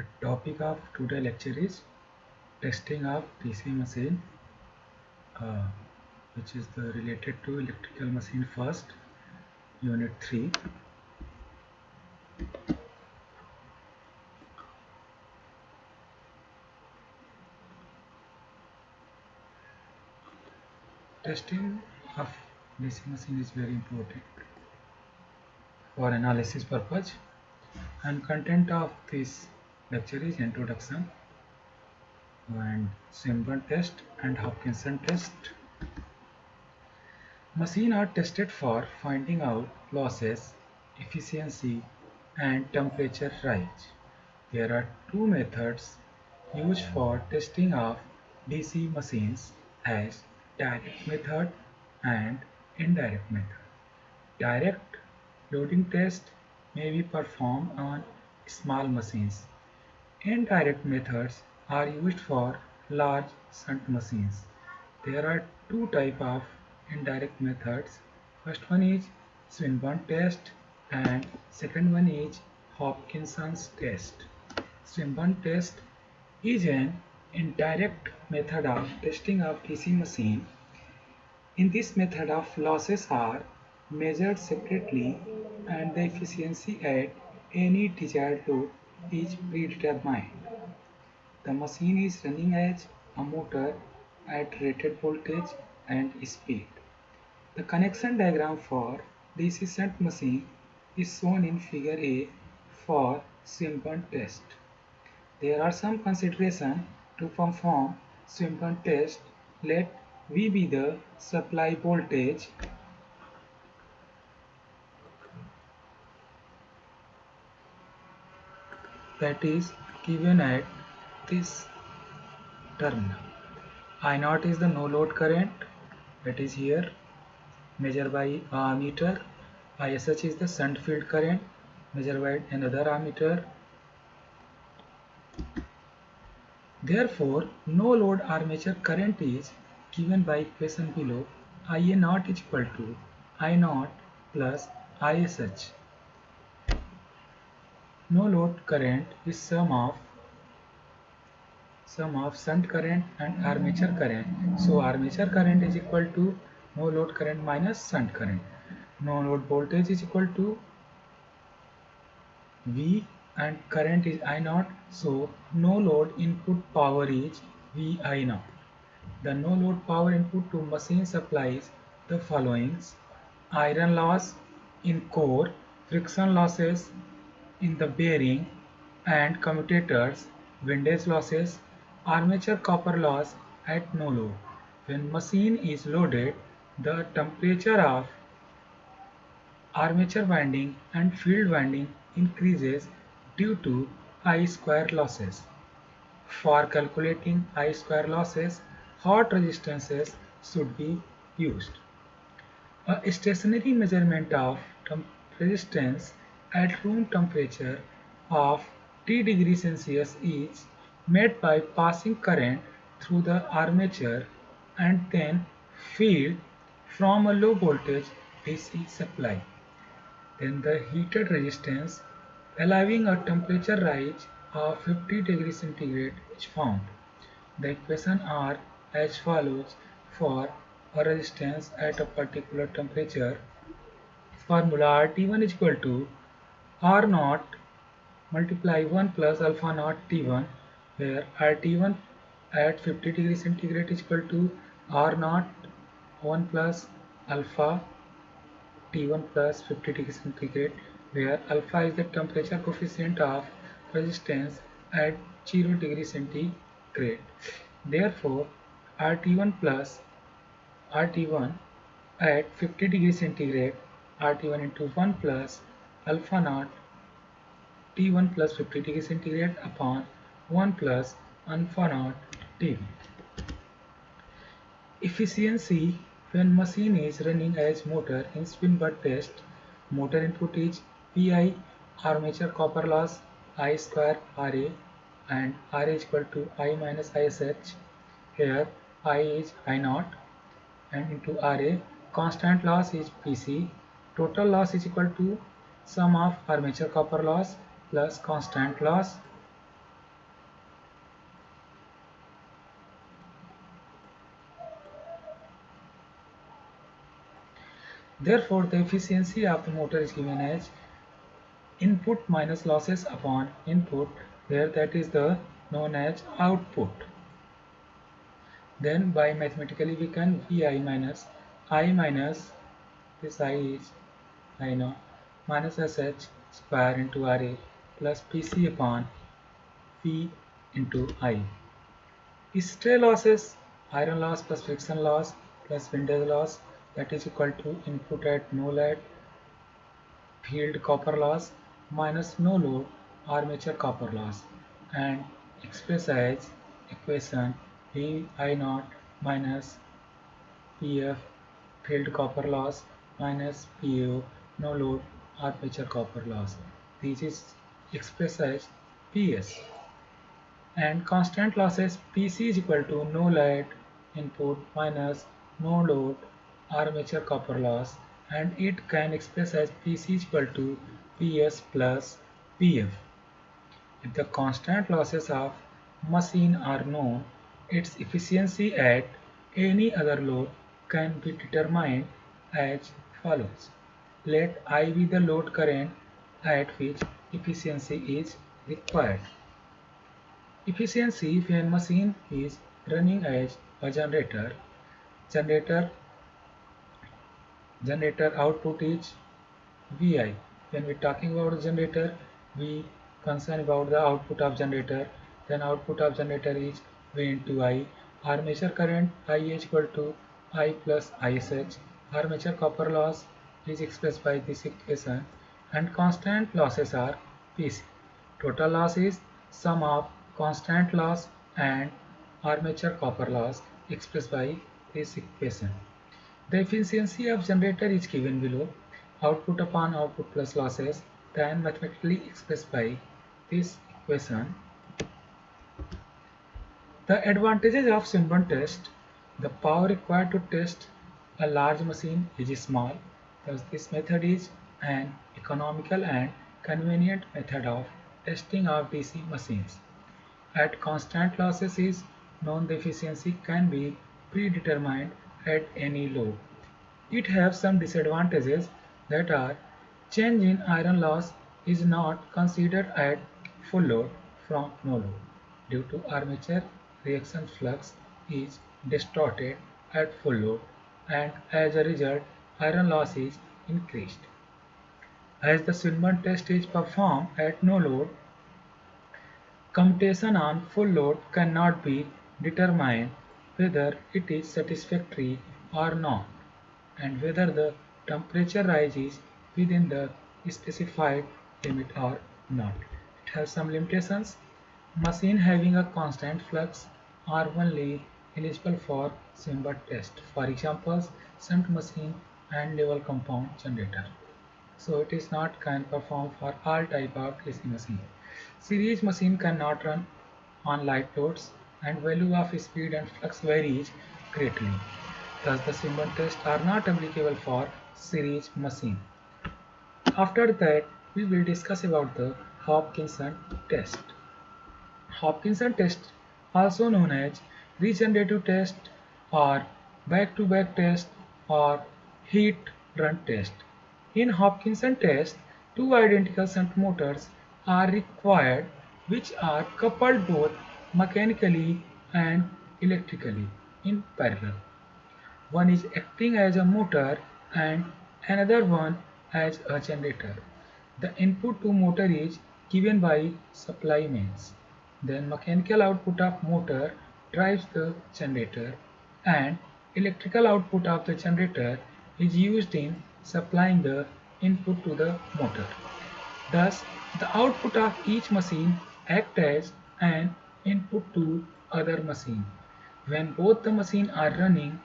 The topic of today's lecture is testing of DC machine, uh, which is related to electrical machine first, unit 3. Testing of DC machine is very important for analysis purpose, and content of this lecture is introduction and Swinburne test and Hopkinson test. Machines are tested for finding out losses, efficiency, and temperature rise. There are two methods used for testing of DC machines as direct method and indirect method. Direct loading test may be performed on small machines. Indirect methods are used for large shunt machines. There are two types of indirect methods. First one is Swinburne test and second one is Hopkinson's test. Swinburne test is an indirect method of testing of DC machine. In this method of losses are measured separately and the efficiency at any desired load is predetermined. The machine is running as a motor at rated voltage and speed. The connection diagram for DC shunt machine is shown in figure A for Swinburne test. There are some considerations to perform Swinburne test. Let V be the supply voltage that is given at this terminal. I naught is the no load current that is here measured by ammeter. ISH is the shunt field current measured by another ammeter. Therefore, no load armature current is given by equation below. IA naught is equal to I naught plus ISH. No load current is sum of shunt current and armature current. So armature current is equal to no load current minus shunt current. No load voltage is equal to V and current is I naught. So no load input power is V I naught. The no load power input to machine supplies the following: iron loss in core, friction losses in the bearing and commutators, windage losses, armature copper loss at no load. When machine is loaded, the temperature of armature winding and field winding increases due to I-square losses. For calculating I-square losses, hot resistances should be used. A stationary measurement of resistance at room temperature of T degree Celsius is made by passing current through the armature and then field from a low voltage DC supply. Then the heated resistance allowing a temperature rise of 50 degrees centigrade is found. The equations are as follows for a resistance at a particular temperature. Formula RT1 is equal to R naught multiply 1 plus alpha naught T1, where RT1 at 50 degrees centigrade is equal to R naught 1 plus alpha T1 plus 50 degrees centigrade, where alpha is the temperature coefficient of resistance at 0 degree centigrade. Therefore, RT1 plus RT1 at 50 degree centigrade, RT1 into 1 plus alpha naught T1 plus 50 degree centigrade upon 1 plus alpha naught T1. Efficiency when machine is running as motor in Swinburne test. Motor input is Pi armature copper loss I square Ra and Ra is equal to I minus ISH. Here I is I naught and into Ra. Constant loss is Pc. Total loss is equal to sum of armature copper loss plus constant loss. Therefore, the efficiency of the motor is given as input minus losses upon input, where that is the known as output. Then by mathematically we can Vi minus I minus this I is I know minus Sh square into Ra plus Pc upon V into I. Stray losses, iron loss plus friction loss plus windage loss, that is equal to input at no load field copper loss minus no load armature copper loss, and express as equation V I naught minus Pf field copper loss minus Pu no load armature copper loss. This is expressed as Ps. And constant losses Pc is equal to no load input minus no load armature copper loss, and it can express as Pc is equal to Ps plus Pf. If the constant losses of machine are known, its efficiency at any other load can be determined as follows. Let I be the load current at which efficiency is required. Efficiency when machine is running as a generator generator output is Vi. When we talking about generator, we concern about the output of generator. Then output of generator is V into I. Armature current I is equal to I plus ISH. Armature copper loss is expressed by this equation, and constant losses are Pc. Total loss is sum of constant loss and armature copper loss expressed by this equation. The efficiency of generator is given below. Output upon output plus losses, then mathematically expressed by this equation. The advantages of Swinburne test: the power required to test a large machine is small, thus this method is an economical and convenient method of testing of DC machines. At constant losses is known, the efficiency can be predetermined at any load. It has some disadvantages, that are: change in iron loss is not considered at full load from no load, due to armature reaction flux is distorted at full load, and as a result iron loss is increased. As the Swinburne test is performed at no load, commutation on full load cannot be determined whether it is satisfactory or not, and whether the temperature rises within the specified limit or not. It has some limitations. Machine having a constant flux are only eligible for Swinburne test. For example, shunt machine and level compound generator. So it is not can perform for all type of DC machine. Series machine cannot run on light loads, and value of speed and flux varies greatly. Thus the Swinburne tests are not applicable for series machine. After that, we will discuss about the Hopkinson test. Hopkinson test, also known as regenerative test or back-to-back test or heat run test. In Hopkinson test, two identical shunt motors are required which are coupled both mechanically and electrically in parallel. One is acting as a motor and another one as a generator. The input to motor is given by supply mains. Then mechanical output of motor drives the generator, and electrical output of the generator is used in supplying the input to the motor. Thus, the output of each machine acts as an input to other machine. When both the machines are running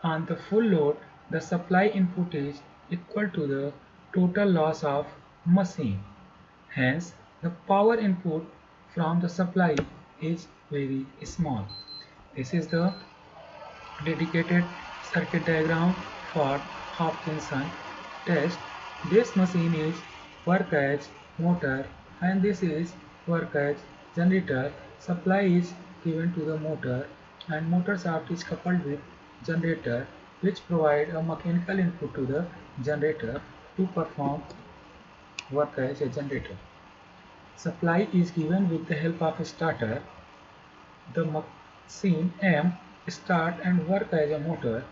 on the full load, the supply input is equal to the total loss of machine. Hence, the power input from the supply is very small. This is the dedicated circuit diagram for Hopkinson test. This machine is work as motor and this is work as generator. Supply is given to the motor and motor shaft is coupled with generator, which provide a mechanical input to the generator to perform work as a generator. Supply is given with the help of a starter. The machine M start and work as a motor.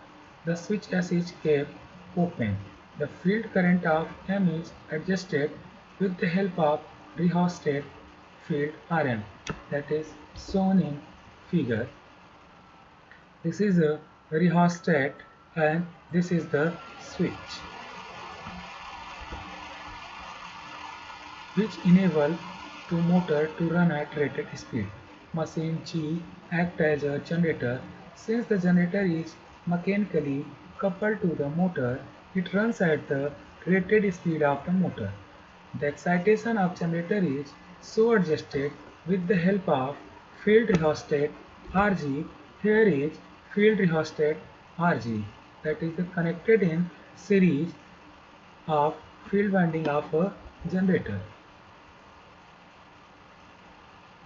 The switch S is kept open. The field current of M is adjusted with the help of rheostat field Rm, that is shown in figure. This is a rheostat and this is the switch, which enable the motor to run at rated speed. Machine G acts as a generator. Since the generator is mechanically coupled to the motor, it runs at the rated speed of the motor. The excitation of generator is so adjusted with the help of field rheostat Rg. Here is field rheostat Rg, that is connected in series of field winding of a generator.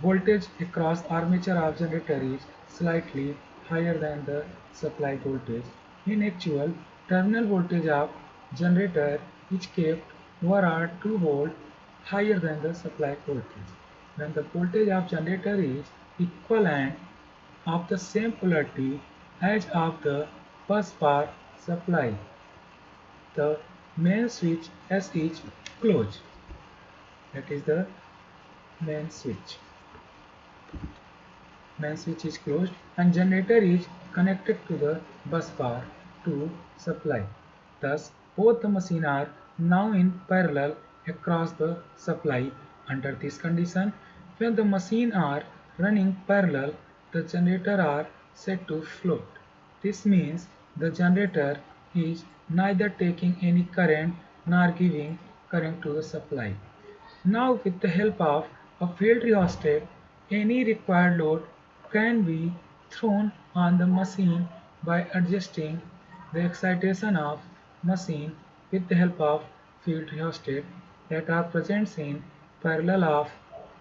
Voltage across armature of generator is slightly higher than the supply voltage. In actual, terminal voltage of generator is kept 1 or 2 volt higher than the supply voltage. When the voltage of generator is equal and of the same polarity as of the bus bar supply, the main switch S is closed. That is the main switch. Main switch is closed and generator is connected to the bus bar to supply. Thus, both the machines are now in parallel across the supply. Under this condition, when the machines are running parallel, the generator are set to float. This means the generator is neither taking any current nor giving current to the supply. Now, with the help of a field rheostat, any required load can be thrown on the machine by adjusting the excitation of machine with the help of field rheostat that are present in parallel of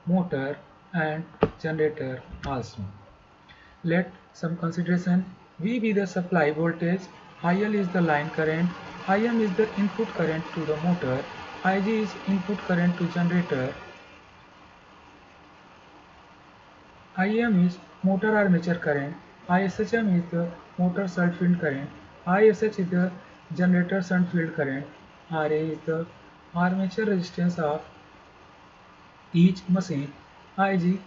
motor and generator also. Let some consideration. V be the supply voltage, IL is the line current, IM is the input current to the motor, IG is input current to generator, IM is motor armature current, ISHM is the motor shunt field current, ISH is the generator shunt field current, RA is the armature resistance of each machine, IG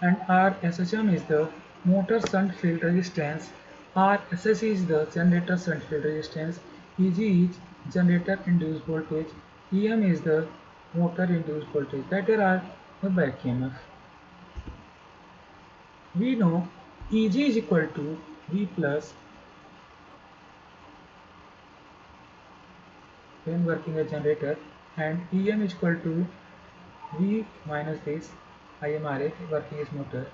and RSHM is the motor shunt field resistance, RSS is the generator shunt field resistance, EG is generator induced voltage, EM is the motor induced voltage. That are the back EMF. We know EG is equal to V plus when working a generator and EM is equal to V minus this IMRA working as motor.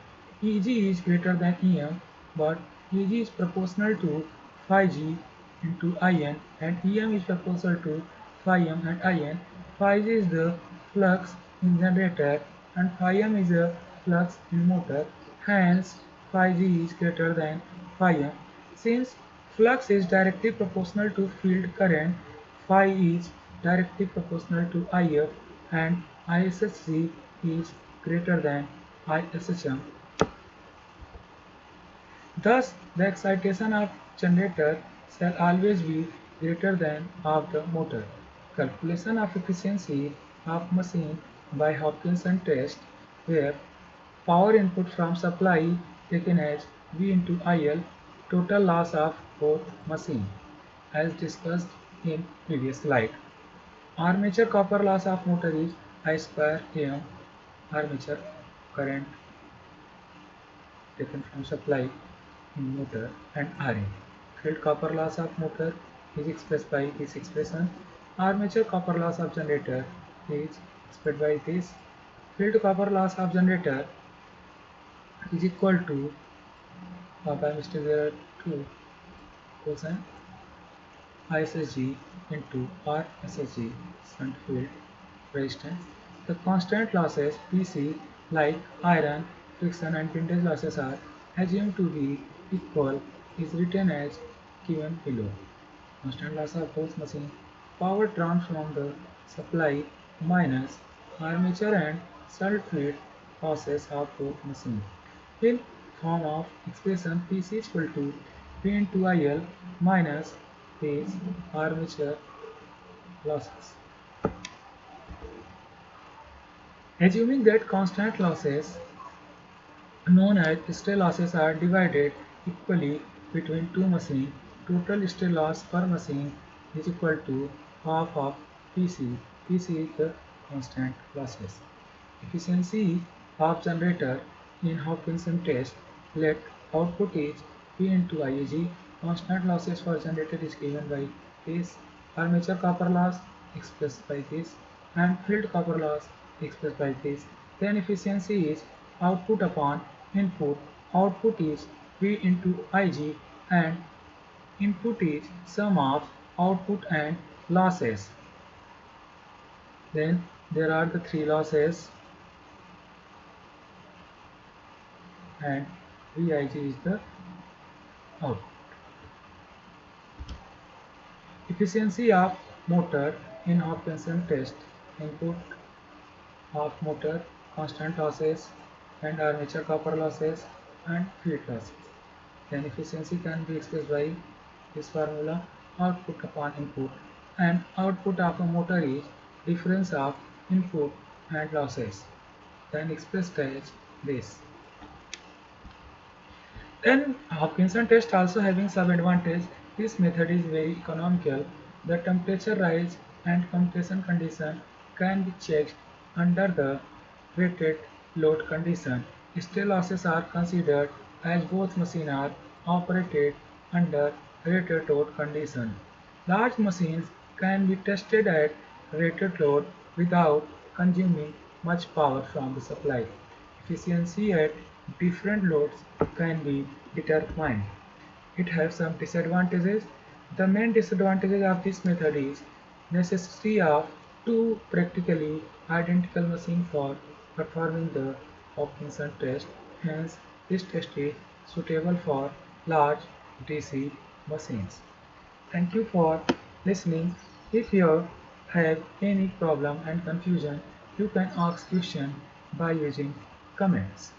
EG is greater than EM, but EG is proportional to phi G into IN and EM is proportional to phi M and IN. Phi G is the flux in generator and phi M is the flux in motor. Hence, phi G is greater than phi M. Since flux is directly proportional to field current, phi is directly proportional to IF and ISHG is greater than ISHM. Thus, the excitation of generator shall always be greater than of the motor. Calculation of efficiency of machine by Hopkinson test, where power input from supply taken as V into IL, total loss of both machine, as discussed in previous slide. Armature copper loss of motor is I square AM armature current taken from supply in motor and Ra. Field copper loss of motor is expressed by this expression. Armature copper loss of generator is expressed by this. Field copper loss of generator is equal to, by mistake there are two cosine ISSG into RSSG shunt field resistance. The constant losses Pc like iron, friction and vintage losses are assumed to be equal is written as given below. Constant loss of both machine power drawn from the supply minus armature and sulfate losses output machine. In form of expression Pc is equal to P into IL minus these armature losses. Assuming that constant losses known as stray losses are divided equally between two machines, total stray loss per machine is equal to half of Pc. Pc is the constant losses. Efficiency of generator in Hopkinson test. Let output is P into IAG. Constant losses for generator is given by this. Armature copper loss expressed by this, and field copper loss expressed by this. Then efficiency is output upon input. Output is V into Ig, and input is sum of output and losses. Then there are the three losses, and Vig is the output. Efficiency of motor in Hopkinson test. Input of motor, constant losses, and armature copper losses, and field losses. Then efficiency can be expressed by this formula: output upon input, and output of a motor is difference of input and losses, then expressed as this. Then Hopkinson test also having some advantage. This method is very economical. The temperature rise and compression condition can be checked under the rated load condition. Stray losses are considered as both machines are operated under rated load condition. Large machines can be tested at rated load without consuming much power from the supply. Efficiency at different loads can be determined. It has some disadvantages. The main disadvantages of this method is necessity of two practically identical machines for performing the Hopkinson test. Hence, this test is suitable for large DC machines. Thank you for listening. If you have any problem and confusion, you can ask question by using comments.